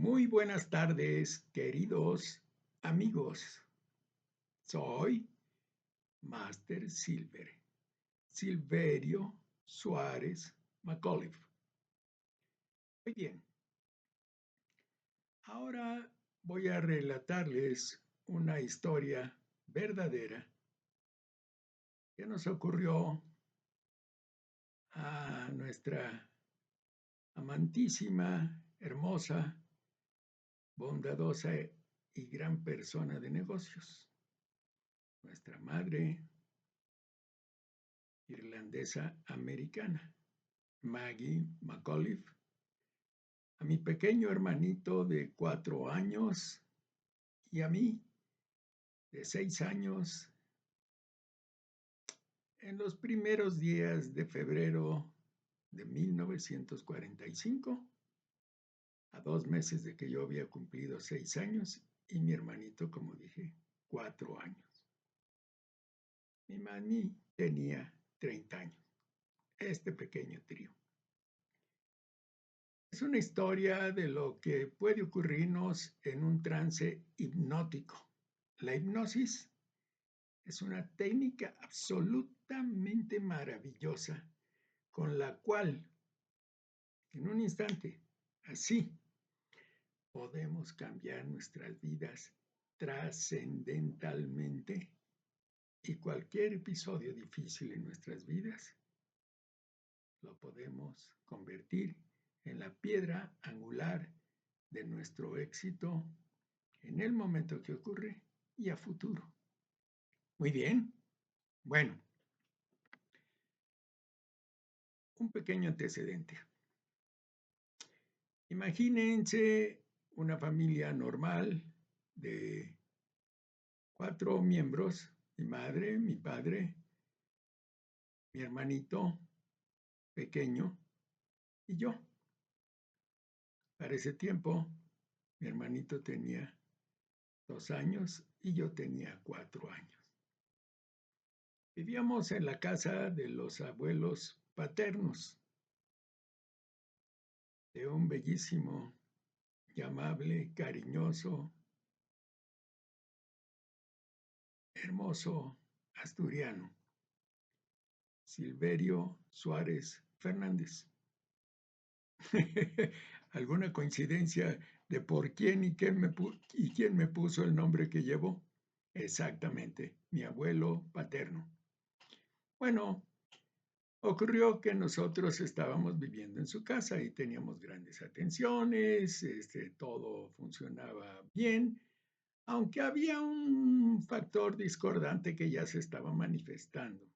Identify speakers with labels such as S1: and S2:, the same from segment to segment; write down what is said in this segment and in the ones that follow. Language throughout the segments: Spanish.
S1: Muy buenas tardes, queridos amigos. Soy Master Silverio Suárez McAuliffe. Muy bien, ahora voy a relatarles una historia verdadera que nos ocurrió a nuestra amantísima, hermosa, bondadosa y gran persona de negocios, nuestra madre irlandesa americana, Maggie McAuliffe, a mi pequeño hermanito de 4 años y a mí de 6 años en los primeros días de febrero de 1945, a 2 meses de que yo había cumplido 6 años y mi hermanito, como dije, 4 años. Mi mami tenía 30 años, este pequeño trío. Es una historia de lo que puede ocurrirnos en un trance hipnótico. La hipnosis es una técnica absolutamente maravillosa con la cual, en un instante, así, podemos cambiar nuestras vidas trascendentalmente y cualquier episodio difícil en nuestras vidas lo podemos convertir en la piedra angular de nuestro éxito en el momento que ocurre y a futuro. Muy bien. Bueno, un pequeño antecedente. Imagínense una familia normal de 4 miembros, mi madre, mi padre, mi hermanito pequeño y yo. Para ese tiempo, mi hermanito tenía 2 años y yo tenía 4 años. Vivíamos en la casa de los abuelos paternos, de un bellísimo y amable, cariñoso, hermoso asturiano, Silverio Suárez Fernández. ¿Alguna coincidencia de por quién y quién me puso el nombre que llevo? Exactamente, mi abuelo paterno. Bueno, ocurrió que nosotros estábamos viviendo en su casa y teníamos grandes atenciones, todo funcionaba bien, aunque había un factor discordante que ya se estaba manifestando.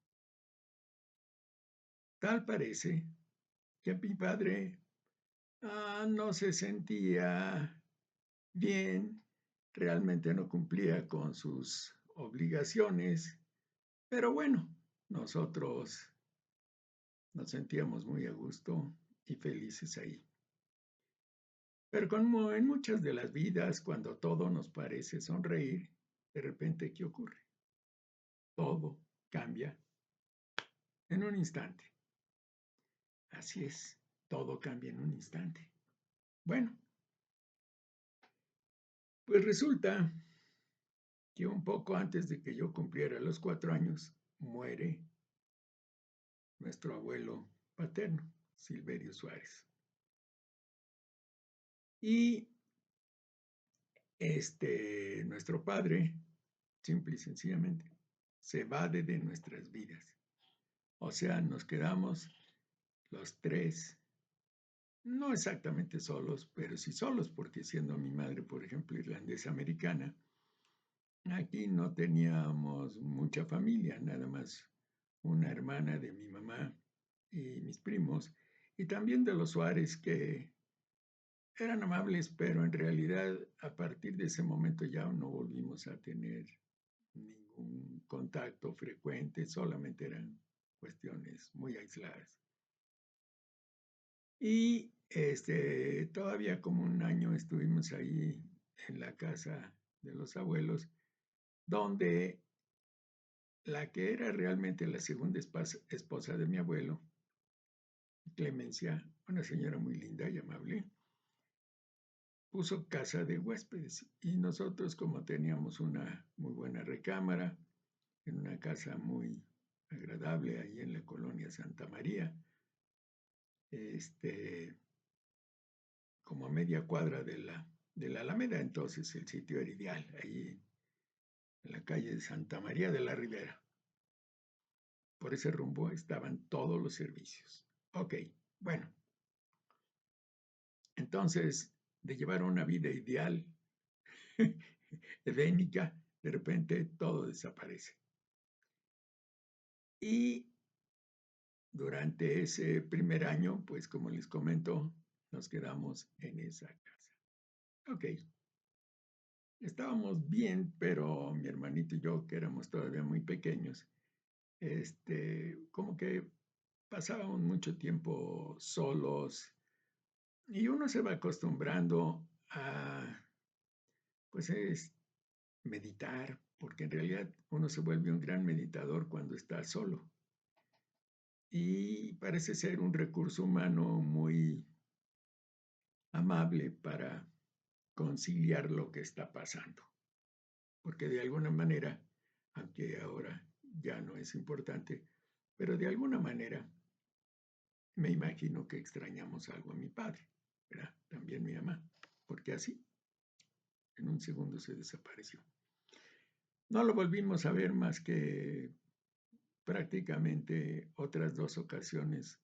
S1: Tal parece que mi padre no se sentía bien, realmente no cumplía con sus obligaciones, pero bueno, nosotros nos sentíamos muy a gusto y felices ahí. Pero como en muchas de las vidas, cuando todo nos parece sonreír, de repente, ¿qué ocurre? Todo cambia en un instante. Así es, todo cambia en un instante. Bueno, pues resulta que un poco antes de que yo cumpliera los 4 años, muere nuestro abuelo paterno, Silverio Suárez. Y nuestro padre, simple y sencillamente, se evade de nuestras vidas. O sea, nos quedamos los tres, no exactamente solos, pero sí solos, porque siendo mi madre, por ejemplo, irlandesa americana, aquí no teníamos mucha familia, nada más una hermana de mi mamá y mis primos, y también de los Suárez que eran amables, pero en realidad a partir de ese momento ya no volvimos a tener ningún contacto frecuente, solamente eran cuestiones muy aisladas. Y todavía como un año estuvimos ahí en la casa de los abuelos, donde la que era realmente la segunda esposa de mi abuelo, Clemencia, una señora muy linda y amable, puso casa de huéspedes y nosotros, como teníamos una muy buena recámara en una casa muy agradable ahí en la colonia Santa María, este, como a media cuadra de la Alameda, entonces el sitio era ideal, ahí en la calle de Santa María de la Ribera. Por ese rumbo estaban todos los servicios. Ok, bueno, entonces de llevar una vida ideal, edénica, de repente todo desaparece. Y durante ese primer año, pues como les comento, nos quedamos en esa casa. Ok, estábamos bien, pero mi hermanito y yo, que éramos todavía muy pequeños, como que pasábamos mucho tiempo solos y uno se va acostumbrando a, pues es meditar, porque en realidad uno se vuelve un gran meditador cuando está solo. Y parece ser un recurso humano muy amable para conciliar lo que está pasando, porque de alguna manera, aunque ahora ya no es importante, pero de alguna manera me imagino que extrañamos algo a mi padre, ¿verdad? También mi mamá, porque así, en un segundo se desapareció. No lo volvimos a ver más que prácticamente otras 2 ocasiones,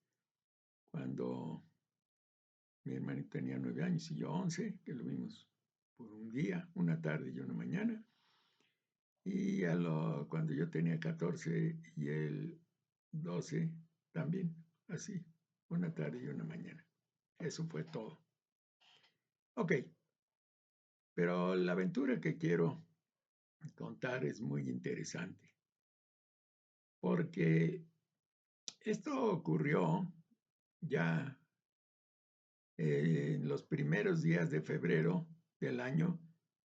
S1: cuando mi hermanito tenía 9 años y yo 11, que lo vimos por un día, una tarde y una mañana. Y cuando yo tenía 14 y él 12, también, así, una tarde y una mañana. Eso fue todo. Ok, pero la aventura que quiero contar es muy interesante, porque esto ocurrió ya en los primeros días de febrero del año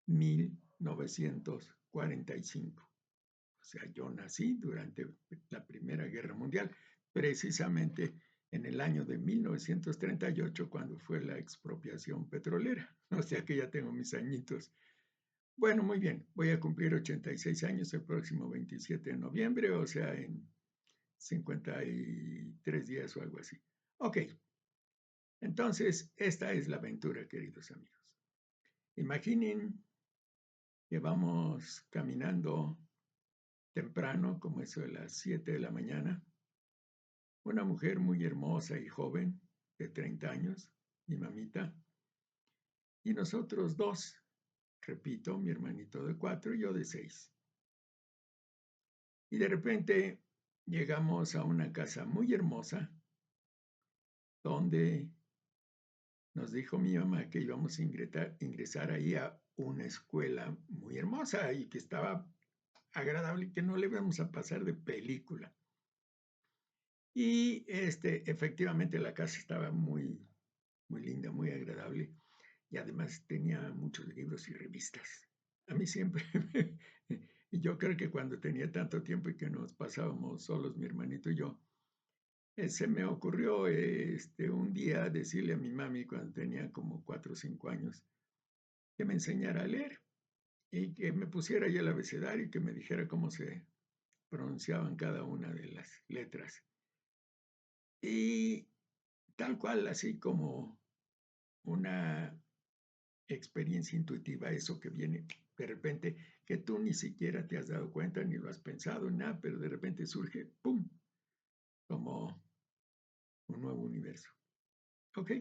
S1: 1945. O sea, yo nací durante la Primera Guerra Mundial, precisamente en el año de 1938, cuando fue la expropiación petrolera. O sea que ya tengo mis añitos. Bueno, muy bien, voy a cumplir 86 años el próximo 27 de noviembre, o sea, en 53 días o algo así. Ok, entonces esta es la aventura, queridos amigos. Imaginen que vamos caminando temprano, como eso de las 7 de la mañana, una mujer muy hermosa y joven, de 30 años, mi mamita, y nosotros dos, repito, mi hermanito de 4 y yo de 6. Y de repente llegamos a una casa muy hermosa, donde nos dijo mi mamá que íbamos a ingresar ahí a una escuela muy hermosa y que estaba agradable y que no le íbamos a pasar de película. Y efectivamente la casa estaba muy, muy linda, muy agradable y además tenía muchos libros y revistas. A mí siempre, y yo creo que cuando tenía tanto tiempo y que nos pasábamos solos, mi hermanito y yo, se me ocurrió un día decirle a mi mami cuando tenía como 4 o 5 años que me enseñara a leer y que me pusiera ya el abecedario y que me dijera cómo se pronunciaban cada una de las letras. Y tal cual, así como una experiencia intuitiva, eso que viene de repente, que tú ni siquiera te has dado cuenta ni lo has pensado, nada, pero de repente surge, ¡pum!, como un nuevo universo. ¿Ok?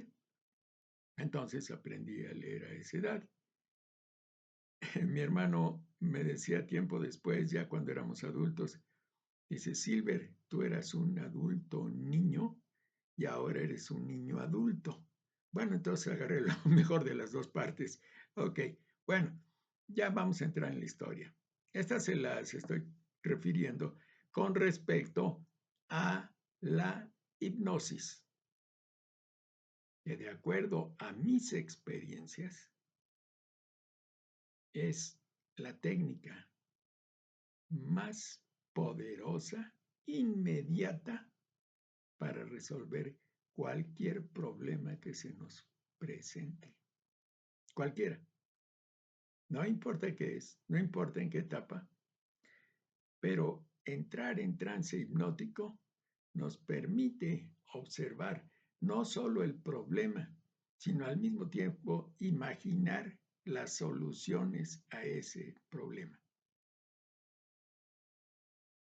S1: Entonces aprendí a leer a esa edad. Mi hermano me decía tiempo después, ya cuando éramos adultos, dice, Silver, tú eras un adulto niño y ahora eres un niño adulto. Bueno, entonces agarré lo mejor de las dos partes. Ok, bueno, ya vamos a entrar en la historia. Estas se las estoy refiriendo con respecto a la hipnosis, que de acuerdo a mis experiencias es la técnica más poderosa, inmediata, para resolver cualquier problema que se nos presente. cualquiera. No importa qué es, no importa en qué etapa, pero entrar en trance hipnótico nos permite observar no solo el problema, sino al mismo tiempo imaginar las soluciones a ese problema.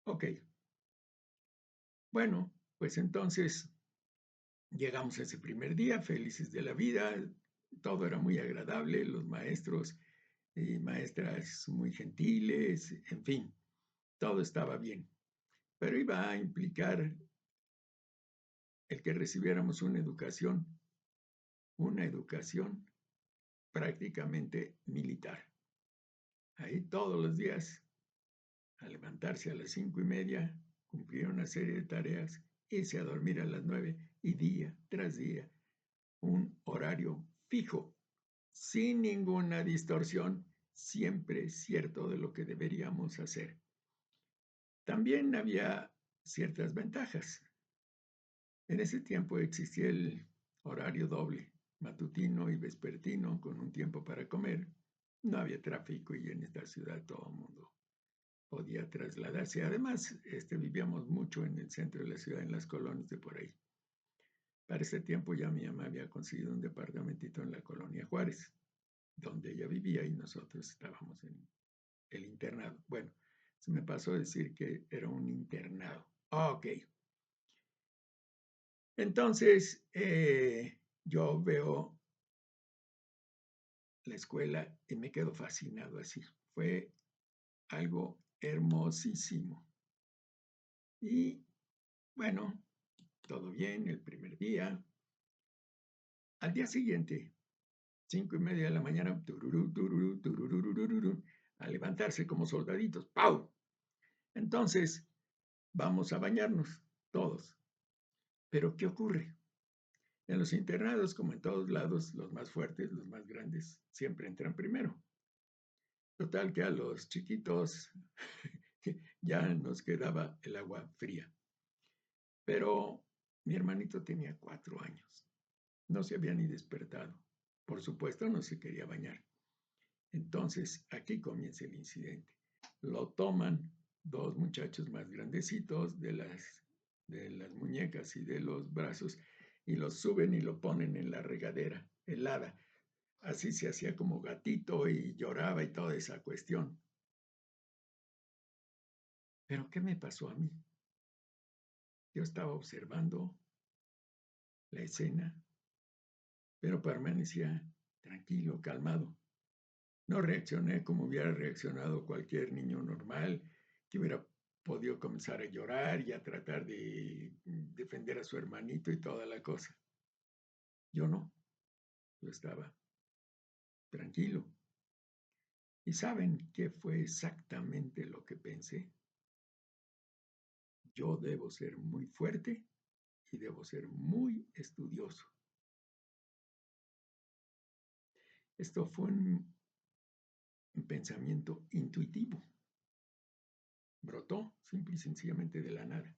S1: Ok, bueno, pues entonces llegamos a ese primer día, felices de la vida, todo era muy agradable, los maestros y maestras muy gentiles, en fin, todo estaba bien, pero iba a implicar el que recibiéramos una educación prácticamente militar. Ahí todos los días, a levantarse a las 5:30, cumplir una serie de tareas, irse a dormir a las 9 y día tras día, un horario fijo, sin ninguna distorsión, siempre cierto de lo que deberíamos hacer. También había ciertas ventajas. En ese tiempo existía el horario doble, matutino y vespertino, con un tiempo para comer. No había tráfico y en esta ciudad todo el mundo podía trasladarse. Además, vivíamos mucho en el centro de la ciudad, en las colonias de por ahí. Para ese tiempo ya mi mamá había conseguido un departamentito en la colonia Juárez, donde ella vivía y nosotros estábamos en el internado. Bueno, se me pasó a decir que era un internado. Ok. Entonces, yo veo la escuela y me quedo fascinado así. Fue algo hermosísimo. Y bueno, todo bien el primer día. Al día siguiente, 5:30 de la mañana, tururú, tururú, tururú, a levantarse como soldaditos. ¡Pau! Entonces, vamos a bañarnos, todos. Pero, ¿qué ocurre? En los internados, como en todos lados, los más fuertes, los más grandes, siempre entran primero. Total que a los chiquitos ya nos quedaba el agua fría. Pero mi hermanito tenía 4 años. No se había ni despertado. Por supuesto, no se quería bañar. Entonces, aquí comienza el incidente. Lo toman dos muchachos más grandecitos de las muñecas y de los brazos y lo suben y lo ponen en la regadera helada. Así se hacía como gatito y lloraba y toda esa cuestión. Pero ¿qué me pasó a mí? Yo estaba observando la escena, pero permanecía tranquilo, calmado. No reaccioné como hubiera reaccionado cualquier niño normal que hubiera podido comenzar a llorar y a tratar de defender a su hermanito y toda la cosa. Yo no, yo estaba tranquilo. ¿Y saben qué fue exactamente lo que pensé? Yo debo ser muy fuerte y debo ser muy estudioso. Esto fue un pensamiento intuitivo. Brotó simple y sencillamente de la nada.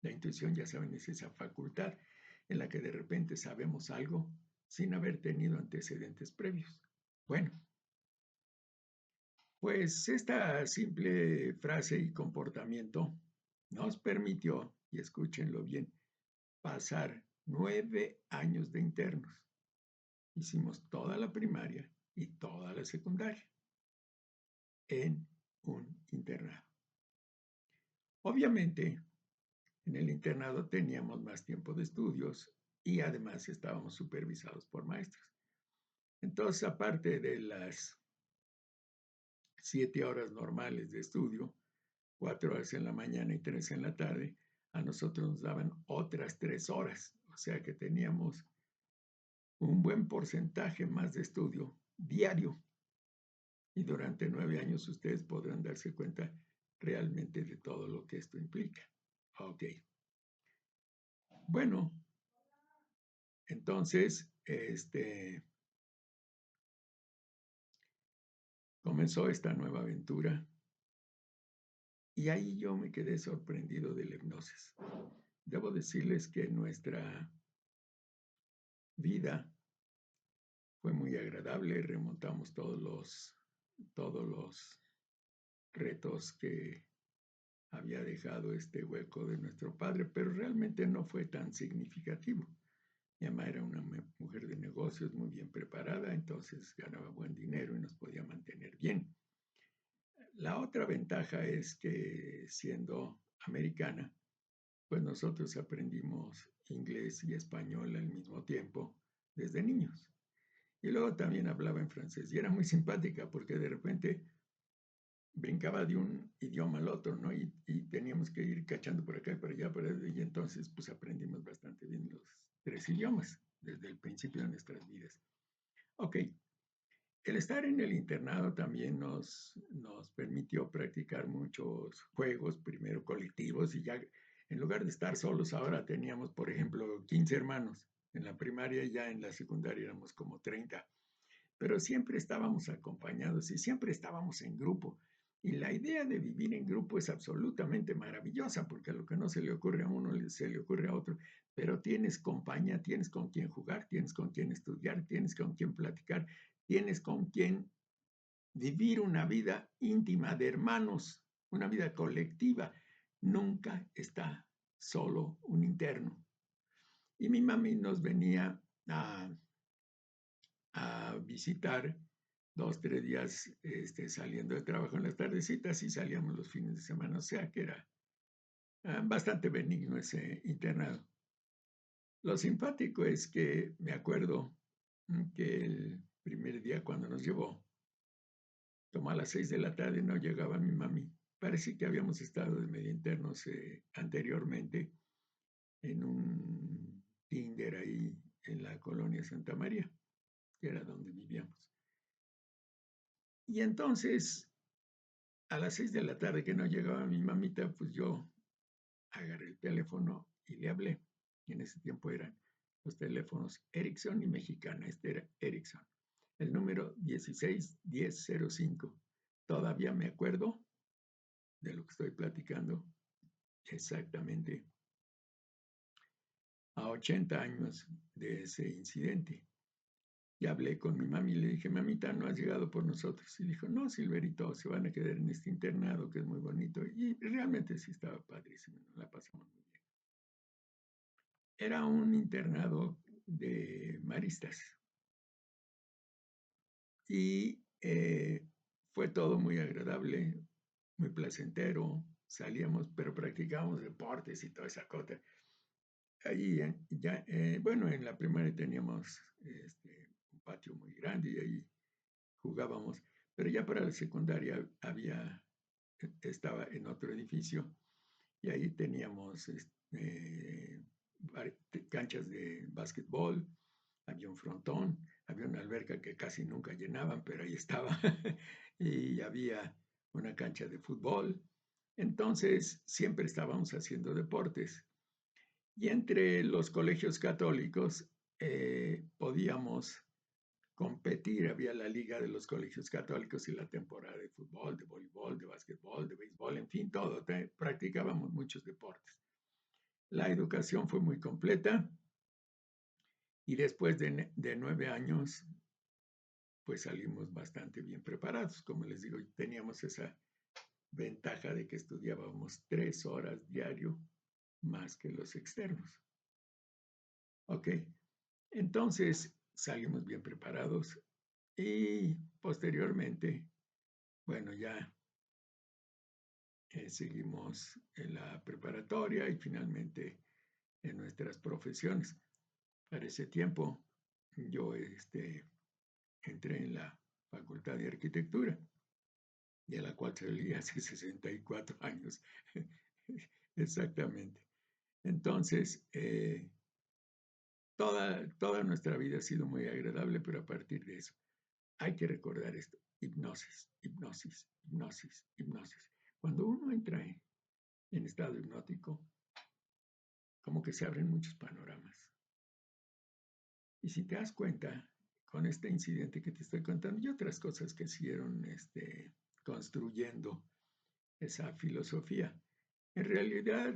S1: La intuición, ya saben, es esa facultad en la que de repente sabemos algo sin haber tenido antecedentes previos. Bueno, pues esta simple frase y comportamiento nos permitió, y escúchenlo bien, pasar 9 años de internos. Hicimos toda la primaria y toda la secundaria en un internado. Obviamente, en el internado teníamos más tiempo de estudios y además estábamos supervisados por maestros. Entonces, aparte de las 7 horas normales de estudio, 4 horas en la mañana y 3 en la tarde, a nosotros nos daban otras 3 horas. O sea que teníamos un buen porcentaje más de estudio diario. Y durante 9 años ustedes podrán darse cuenta realmente de todo lo que esto implica. Ok. Bueno, entonces, comenzó esta nueva aventura y ahí yo me quedé sorprendido de la hipnosis. Debo decirles que nuestra vida Fue muy agradable, remontamos todos los retos que había dejado este hueco de nuestro padre, pero realmente no fue tan significativo. Mi mamá era una mujer de negocios muy bien preparada, entonces ganaba buen dinero y nos podía mantener bien. La otra ventaja es que siendo americana, pues nosotros aprendimos inglés y español al mismo tiempo desde niños. Y luego también hablaba en francés y era muy simpática porque de repente brincaba de un idioma al otro, ¿no? Y teníamos que ir cachando por acá y por allá, y entonces pues aprendimos bastante bien los tres idiomas desde el principio de nuestras vidas. Ok, el estar en el internado también nos permitió practicar muchos juegos, primero colectivos, y ya en lugar de estar solos, ahora teníamos, por ejemplo, 15 hermanos. En la primaria y ya en la secundaria éramos como 30, pero siempre estábamos acompañados y siempre estábamos en grupo. Y la idea de vivir en grupo es absolutamente maravillosa, porque lo que no se le ocurre a uno se le ocurre a otro, pero tienes compañía, tienes con quien jugar, tienes con quien estudiar, tienes con quien platicar, tienes con quien vivir una vida íntima de hermanos, una vida colectiva. Nunca está solo un interno. Y mi mami nos venía a visitar 2, 3 días saliendo de trabajo en las tardecitas y salíamos los fines de semana, o sea que era bastante benigno ese internado. Lo simpático es que me acuerdo que el primer día cuando nos llevó, como a las 6 de la tarde no llegaba mi mami. Parece que habíamos estado de medio internos anteriormente en un Tinder ahí en la colonia Santa María, que era donde vivíamos. Y entonces, a las 6 de la tarde que no llegaba mi mamita, pues yo agarré el teléfono y le hablé. Y en ese tiempo eran los teléfonos Ericsson y Mexicana. Este era Ericsson. El número 161005. Todavía me acuerdo de lo que estoy platicando exactamente a 80 años de ese incidente. Y hablé con mi mami y le dije, mamita, ¿no has llegado por nosotros? Y dijo, no, Silverito, se van a quedar en este internado que es muy bonito. Y realmente sí estaba padrísimo, nos la pasamos muy bien. Era un internado de maristas y fue todo muy agradable, muy placentero. Salíamos, pero practicábamos deportes y toda esa cosa. Ahí ya, bueno, en la primaria teníamos un patio muy grande y ahí jugábamos, pero ya para la secundaria estaba en otro edificio y ahí teníamos canchas de básquetbol, había un frontón, había una alberca que casi nunca llenaban, pero ahí estaba, y había una cancha de fútbol. Entonces siempre estábamos haciendo deportes. Y entre los colegios católicos podíamos competir. Había la liga de los colegios católicos y la temporada de fútbol, de voleibol, de básquetbol, de béisbol, en fin, todo. Practicábamos muchos deportes. La educación fue muy completa y después de 9 años, pues salimos bastante bien preparados. Como les digo, teníamos esa ventaja de que estudiábamos 3 horas diario más que los externos. Ok, entonces salimos bien preparados y posteriormente, bueno, ya seguimos en la preparatoria y finalmente en nuestras profesiones. Para ese tiempo yo entré en la Facultad de Arquitectura, de la cual salí hace 64 años. Exactamente. Entonces, toda nuestra vida ha sido muy agradable, pero a partir de eso hay que recordar esto: hipnosis, hipnosis, hipnosis, hipnosis. Cuando uno entra en estado hipnótico, como que se abren muchos panoramas. Y si te das cuenta, con este incidente que te estoy contando y otras cosas que hicieron construyendo esa filosofía, en realidad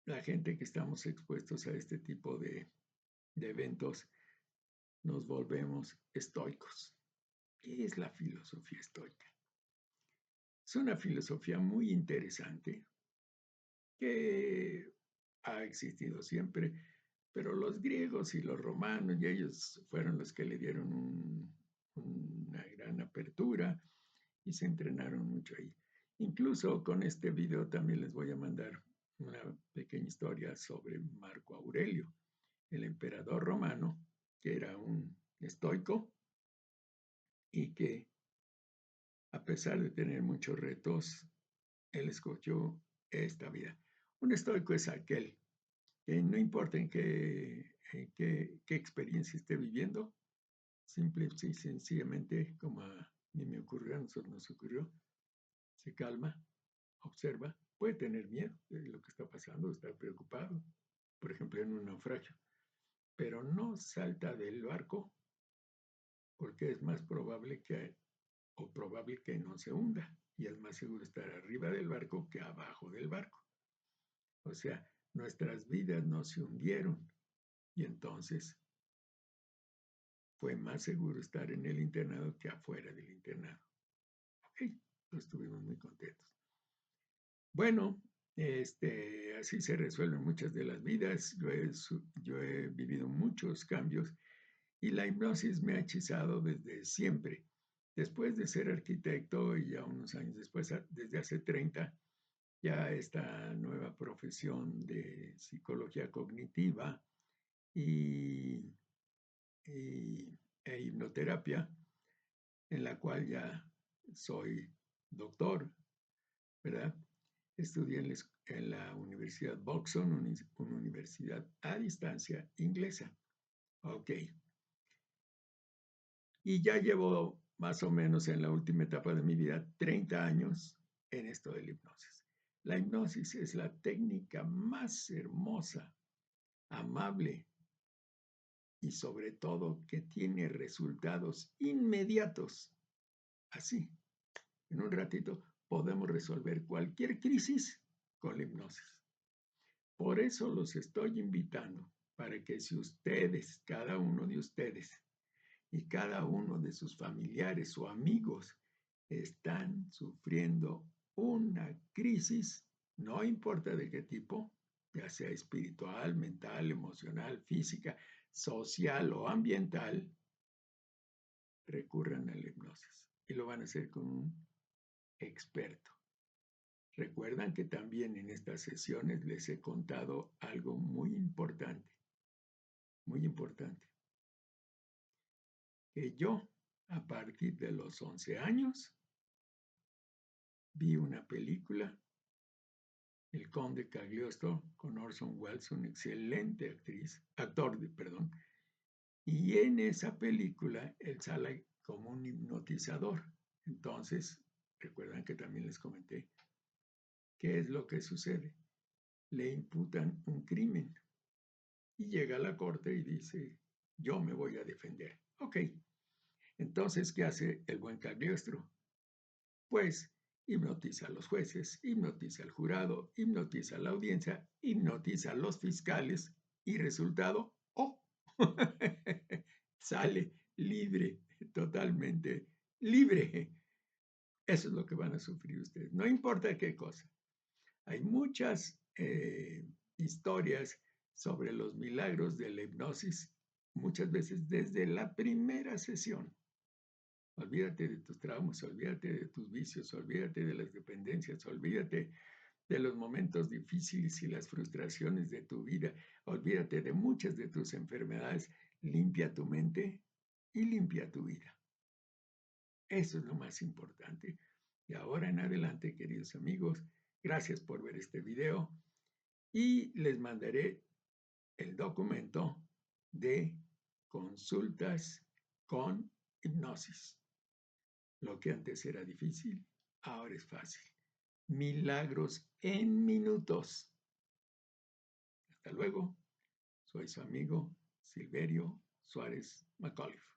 S1: la gente que estamos expuestos a este tipo de eventos nos volvemos estoicos. ¿Qué es la filosofía estoica? Es una filosofía muy interesante que ha existido siempre, pero los griegos y los romanos, y ellos fueron los que le dieron una gran apertura y se entrenaron mucho ahí. Incluso con este video también les voy a mandar una pequeña historia sobre Marco Aurelio, el emperador romano, que era un estoico y que a pesar de tener muchos retos, él escogió esta vida. Un estoico es aquel que no importa qué experiencia esté viviendo, simple y sencillamente, como a mí me ocurrió, a nosotros nos ocurrió, se calma, observa, puede tener miedo de lo que está pasando, estar preocupado, por ejemplo, en un naufragio, pero no salta del barco porque es más probable que no se hunda y es más seguro estar arriba del barco que abajo del barco. O sea, nuestras vidas no se hundieron y entonces fue más seguro estar en el internado que afuera del internado. Ok, pues estuvimos muy contentos. Bueno, así se resuelven muchas de las vidas. Yo he vivido muchos cambios y la hipnosis me ha hechizado desde siempre. Después de ser arquitecto y ya unos años después, desde hace 30, ya esta nueva profesión de psicología cognitiva y, e hipnoterapia, en la cual ya soy doctor, ¿verdad? Estudié en la Universidad Boxon, una universidad a distancia inglesa. Ok. Y ya llevo más o menos en la última etapa de mi vida 30 años en esto de la hipnosis. La hipnosis es la técnica más hermosa, amable y sobre todo que tiene resultados inmediatos. Así, en un ratito podemos resolver cualquier crisis con la hipnosis. Por eso los estoy invitando para que si ustedes, cada uno de ustedes y cada uno de sus familiares o amigos están sufriendo una crisis, no importa de qué tipo, ya sea espiritual, mental, emocional, física, social o ambiental, recurran a la hipnosis y lo van a hacer con un experto. Recuerdan que también en estas sesiones les he contado algo muy importante, que yo a partir de los 11 años vi una película, El Conde Cagliostro, con Orson Welles, un excelente actor, y en esa película él sale como un hipnotizador. Entonces, recuerdan que también les comenté, ¿qué es lo que sucede? Le imputan un crimen y llega a la corte y dice, yo me voy a defender. Ok, entonces, ¿qué hace el buen Cagliostro? Pues hipnotiza a los jueces, hipnotiza al jurado, hipnotiza a la audiencia, hipnotiza a los fiscales y resultado, ¡oh! Sale libre, totalmente libre. Eso es lo que van a sufrir ustedes, no importa qué cosa. Hay muchas historias sobre los milagros de la hipnosis, muchas veces desde la primera sesión. Olvídate de tus traumas, olvídate de tus vicios, olvídate de las dependencias, olvídate de los momentos difíciles y las frustraciones de tu vida, olvídate de muchas de tus enfermedades, limpia tu mente y limpia tu vida. Eso es lo más importante. Y ahora en adelante, queridos amigos, gracias por ver este video y les mandaré el documento de consultas con hipnosis. Lo que antes era difícil, ahora es fácil. Milagros en minutos. Hasta luego. Soy su amigo Silverio Suárez Macauliffe.